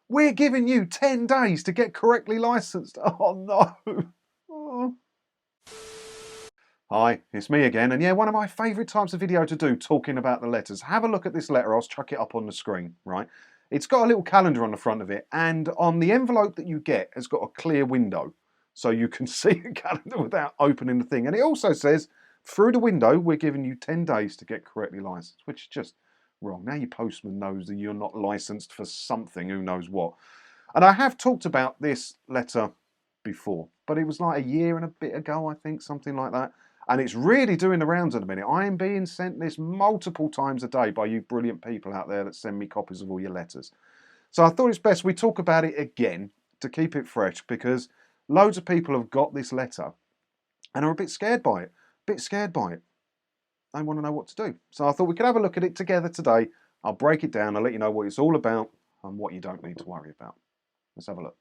We're giving you 10 days to get correctly licensed. Oh no. Oh. Hi, it's me again, and yeah, one of my favourite types of video to do, talking about the letters. Have a look at this letter, I'll chuck it up on the screen, right? It's got a little calendar on the front of it, and on the envelope that you get has got a clear window, so you can see the calendar without opening the thing. And it also says, through the window, we're giving you 10 days to get correctly licensed, which is just wrong. Now your postman knows that you're not licensed for something, who knows what. And I have talked about this letter before, but it was like a year and a bit ago, I think, something like that. And it's really doing the rounds at the minute. I am being sent this multiple times a day by you brilliant people out there that send me copies of all your letters. So I thought it's best we talk about it again to keep it fresh, because loads of people have got this letter and are a bit scared by it. They want to know what to do. So I thought we could have a look at it together today. I'll break it down. I'll let you know what it's all about and what you don't need to worry about. Let's have a look.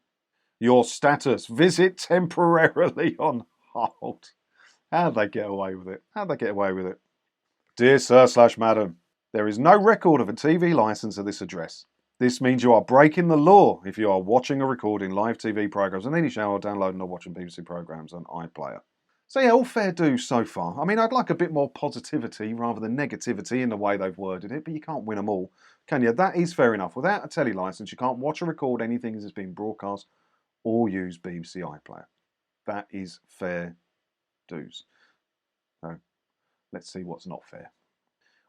Your status. Visit temporarily on hold. How'd they get away with it? Dear Sir/Madam, there is no record of a TV licence at this address. This means you are breaking the law if you are watching or recording live TV programmes on any channel, or downloading or watching BBC programmes on iPlayer. So yeah, all fair dues so far. I mean, I'd like a bit more positivity rather than negativity in the way they've worded it, but you can't win them all, can you? That is fair enough. Without a telly licence, you can't watch or record anything as it's being broadcast or use BBC iPlayer. That is fair dues. So let's see what's not fair.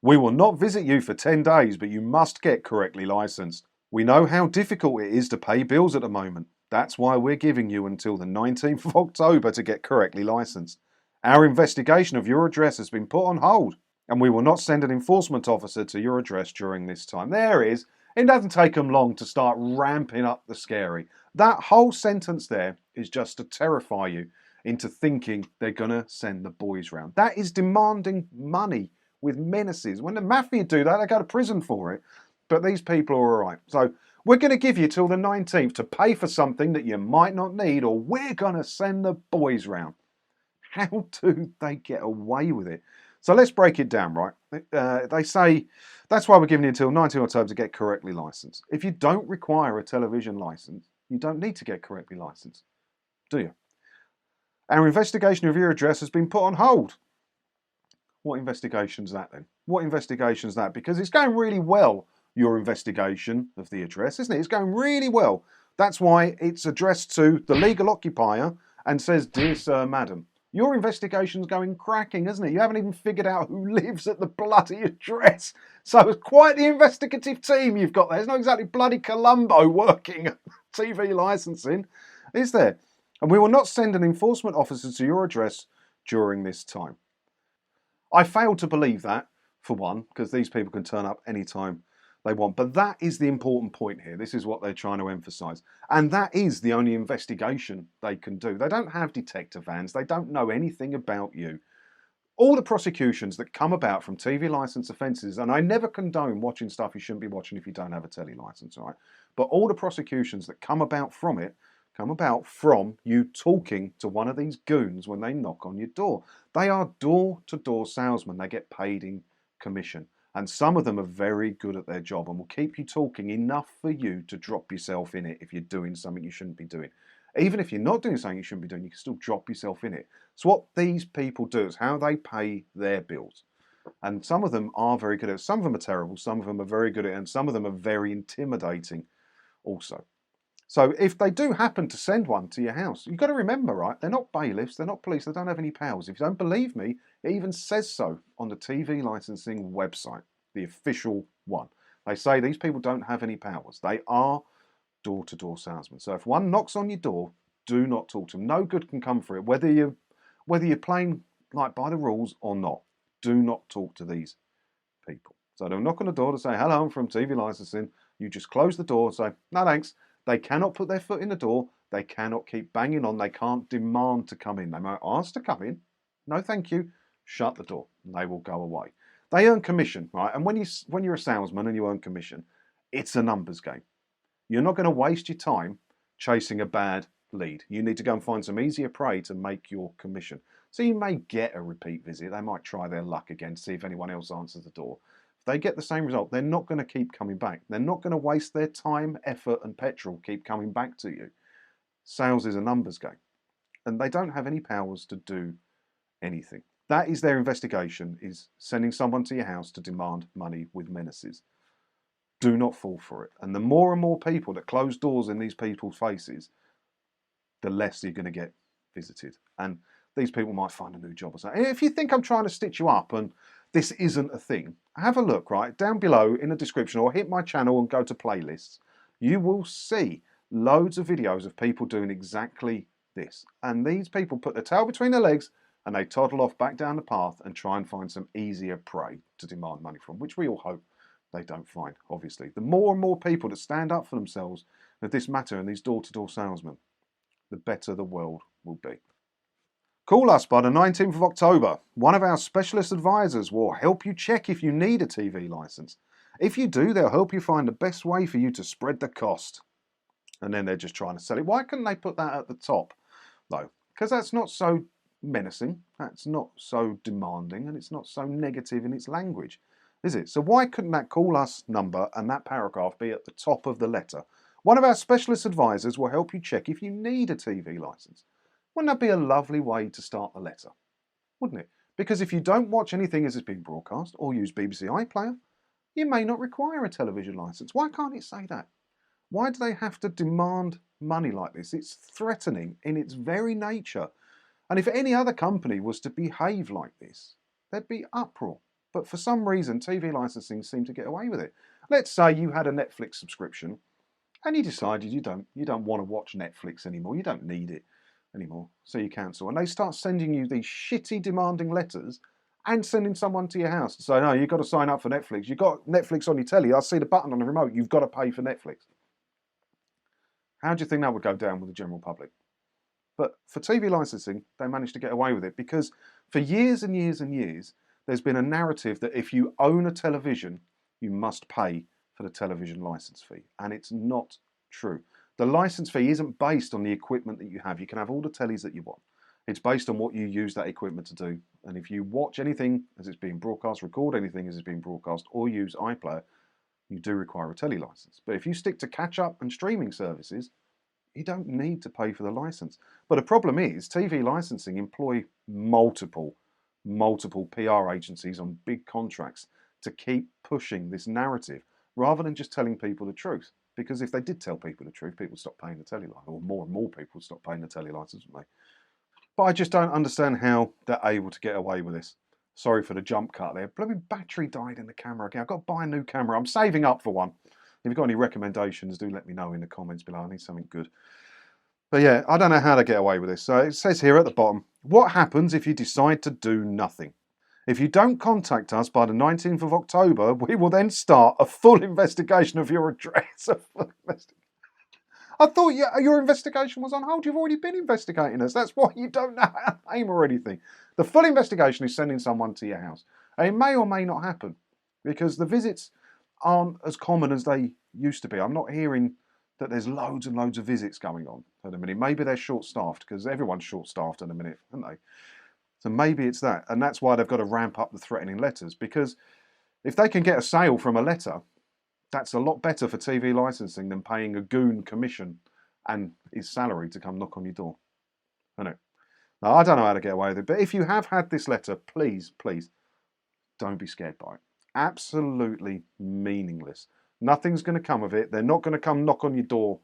We will not visit you for 10 days, but you must get correctly licensed. We know how difficult it is to pay bills at the moment. That's why we're giving you until the 19th of October to get correctly licensed. Our investigation of your address has been put on hold, and we will not send an enforcement officer to your address during this time. There it is. It doesn't take them long to start ramping up the scary. That whole sentence there is just to terrify you into thinking they're going to send the boys round. That is demanding money with menaces. When the mafia do that, they go to prison for it. But these people are all right. So we're going to give you till the 19th to pay for something that you might not need, or we're going to send the boys round. How do they get away with it? So let's break it down, right? They say that's why we're giving you until 19th October to get correctly licensed. If you don't require a television license, you don't need to get correctly licensed, do you? Our investigation of your address has been put on hold. What investigation's that then? What investigation's that? Because it's going really well, your investigation of the address, isn't it? It's going really well. That's why it's addressed to the legal occupier and says, Dear Sir, Madam. Your investigation's going cracking, isn't it? You haven't even figured out who lives at the bloody address. So it's quite the investigative team you've got there. It's not exactly bloody Columbo working at TV licensing, is there? And we will not send an enforcement officer to your address during this time. I fail to believe that, for one, because these people can turn up anytime they want. But that is the important point here. This is what they're trying to emphasise. And that is the only investigation they can do. They don't have detective vans. They don't know anything about you. All the prosecutions that come about from TV licence offences, and I never condone watching stuff you shouldn't be watching if you don't have a telly licence, all right? But all the prosecutions that come about from it come about from you talking to one of these goons when they knock on your door. They are door-to-door salesmen. They get paid in commission. And some of them are very good at their job and will keep you talking enough for you to drop yourself in it if you're doing something you shouldn't be doing. Even if you're not doing something you shouldn't be doing, you can still drop yourself in it. So what these people do is how they pay their bills. And some of them are very good at it. Some of them are terrible. Some of them are very good at it. And some of them are very intimidating also. So if they do happen to send one to your house, you've got to remember, right, they're not bailiffs, they're not police, they don't have any powers. If you don't believe me, it even says so on the TV licensing website, the official one. They say these people don't have any powers. They are door-to-door salesmen. So if one knocks on your door, do not talk to them. No good can come for it, whether you're playing like by the rules or not. Do not talk to these people. So they'll knock on the door to say, hello, I'm from TV licensing. You just close the door and say, no thanks. They cannot put their foot in the door. They cannot keep banging on. They can't demand to come in. They might ask to come in. No, thank you. Shut the door. And they will go away. They earn commission, right? And when you're a salesman and you earn commission, it's a numbers game. You're not going to waste your time chasing a bad lead. You need to go and find some easier prey to make your commission. So you may get a repeat visit. They might try their luck again, see if anyone else answers the door. If they get the same result. They're not going to keep coming back. They're not going to waste their time, effort, and petrol keep coming back to you. Sales is a numbers game, and they don't have any powers to do anything. That is their investigation, is sending someone to your house to demand money with menaces. Do not fall for it. And the more and more people that close doors in these people's faces, the less you're going to get visited. And these people might find a new job or something. If you think I'm trying to stitch you up and this isn't a thing, have a look, right? Down below in the description, or hit my channel and go to playlists. You will see loads of videos of people doing exactly this. And these people put their tail between their legs and they toddle off back down the path and try and find some easier prey to demand money from, which we all hope they don't find, obviously. The more and more people that stand up for themselves with this matter and these door-to-door salesmen, the better the world will be. Call us by the 19th of October. One of our specialist advisors will help you check if you need a TV license. If you do, they'll help you find the best way for you to spread the cost. And then they're just trying to sell it. Why couldn't they put that at the top, though? Because that's not so menacing, that's not so demanding, and it's not so negative in its language, is it? So why couldn't that call us number and that paragraph be at the top of the letter? One of our specialist advisors will help you check if you need a TV license. Wouldn't that be a lovely way to start the letter? Wouldn't it? Because if you don't watch anything as it's being broadcast or use BBC iPlayer, you may not require a television license. Why can't it say that? Why do they have to demand money like this? It's threatening in its very nature. And if any other company was to behave like this, there'd be uproar. But for some reason, TV licensing seemed to get away with it. Let's say you had a Netflix subscription and you decided you don't want to watch Netflix anymore. You don't need it anymore, so you cancel. And they start sending you these shitty demanding letters and sending someone to your house to say, no, you've got to sign up for Netflix. You've got Netflix on your telly. I see the button on the remote. You've got to pay for Netflix. How do you think that would go down with the general public? But for TV licensing, they managed to get away with it because for years and years and years, there's been a narrative that if you own a television, you must pay for the television license fee. And it's not true. The license fee isn't based on the equipment that you have. You can have all the tellies that you want. It's based on what you use that equipment to do. And if you watch anything as it's being broadcast, record anything as it's being broadcast, or use iPlayer, you do require a telly license. But if you stick to catch-up and streaming services, you don't need to pay for the license. But the problem is, TV licensing employ multiple PR agencies on big contracts to keep pushing this narrative rather than just telling people the truth. Because if they did tell people the truth, people would stop paying the telly license, or more and more people would stop paying the telly license, wouldn't they? But I just don't understand how they're able to get away with this. Sorry for the jump cut there. Blooming battery died in the camera again. I've got to buy a new camera. I'm saving up for one. If you've got any recommendations, do let me know in the comments below. I need something good. But yeah, I don't know how to get away with this. So it says here at the bottom, what happens if you decide to do nothing? If you don't contact us by the 19th of October, we will then start a full investigation of your address. I thought your investigation was on hold. You've already been investigating us. That's why you don't know how to name or anything. The full investigation is sending someone to your house. And it may or may not happen because the visits aren't as common as they used to be. I'm not hearing that there's loads and loads of visits going on at the minute. Maybe they're short-staffed because everyone's short-staffed at the minute, aren't they? So maybe it's that. And that's why they've got to ramp up the threatening letters, because if they can get a sale from a letter, that's a lot better for TV licensing than paying a goon commission and his salary to come knock on your door. I know. Now, I don't know how to get away with it, but if you have had this letter, please, please, don't be scared by it. Absolutely meaningless. Nothing's going to come of it. They're not going to come knock on your door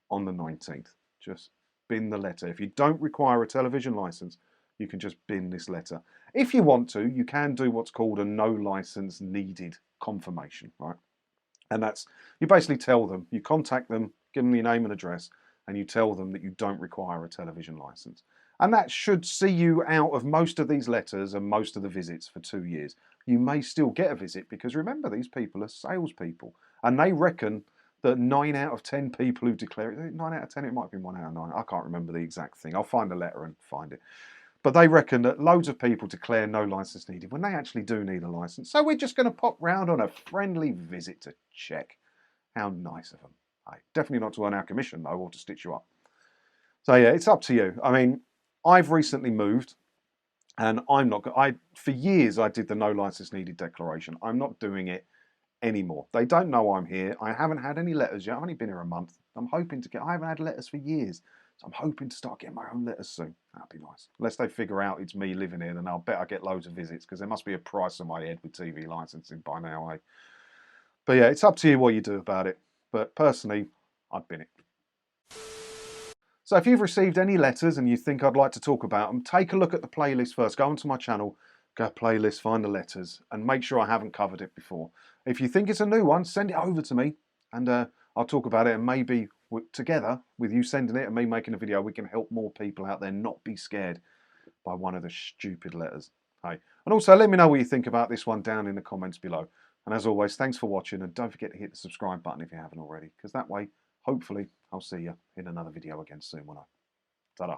on the 19th. Just bin the letter. If you don't require a television license, you can just bin this letter. If you want to, you can do what's called a no license needed confirmation, right? And that's, you basically tell them, you contact them, give them your name and address, and you tell them that you don't require a television license. And that should see you out of most of these letters and most of the visits for 2 years. You may still get a visit because remember, these people are salespeople and they reckon that 9 out of 10 people who declare it, 9 out of 10, it might be 1 out of 9. I can't remember the exact thing. I'll find the letter and find it. But they reckon that loads of people declare no license needed when they actually do need a license. So we're just going to pop round on a friendly visit to check. How nice of them. Definitely not to earn our commission though, or to stitch you up. So yeah, it's up to you. I mean, I've recently moved and I'm not, for years I did the no license needed declaration. I'm not doing it anymore. They don't know I'm here. I haven't had any letters yet. I've only been here a month. I'm hoping to get, I haven't had letters for years. So I'm hoping to start getting my own letters soon. That'd be nice. Unless they figure out it's me living here, then I'll bet I get loads of visits because there must be a price on my head with TV licensing by now, eh? But yeah, it's up to you what you do about it. But personally, I'd bin it. So if you've received any letters and you think I'd like to talk about them, take a look at the playlist first. Go onto my channel, go playlist, find the letters, and make sure I haven't covered it before. If you think it's a new one, send it over to me, and I'll talk about it. And maybe together, with you sending it and me making a video, we can help more people out there not be scared by one of the stupid letters. Hey, and also let me know what you think about this one down in the comments below. And as always, thanks for watching, and don't forget to hit the subscribe button if you haven't already, because that way, hopefully, I'll see you in another video again soon, won't I? Ta-da.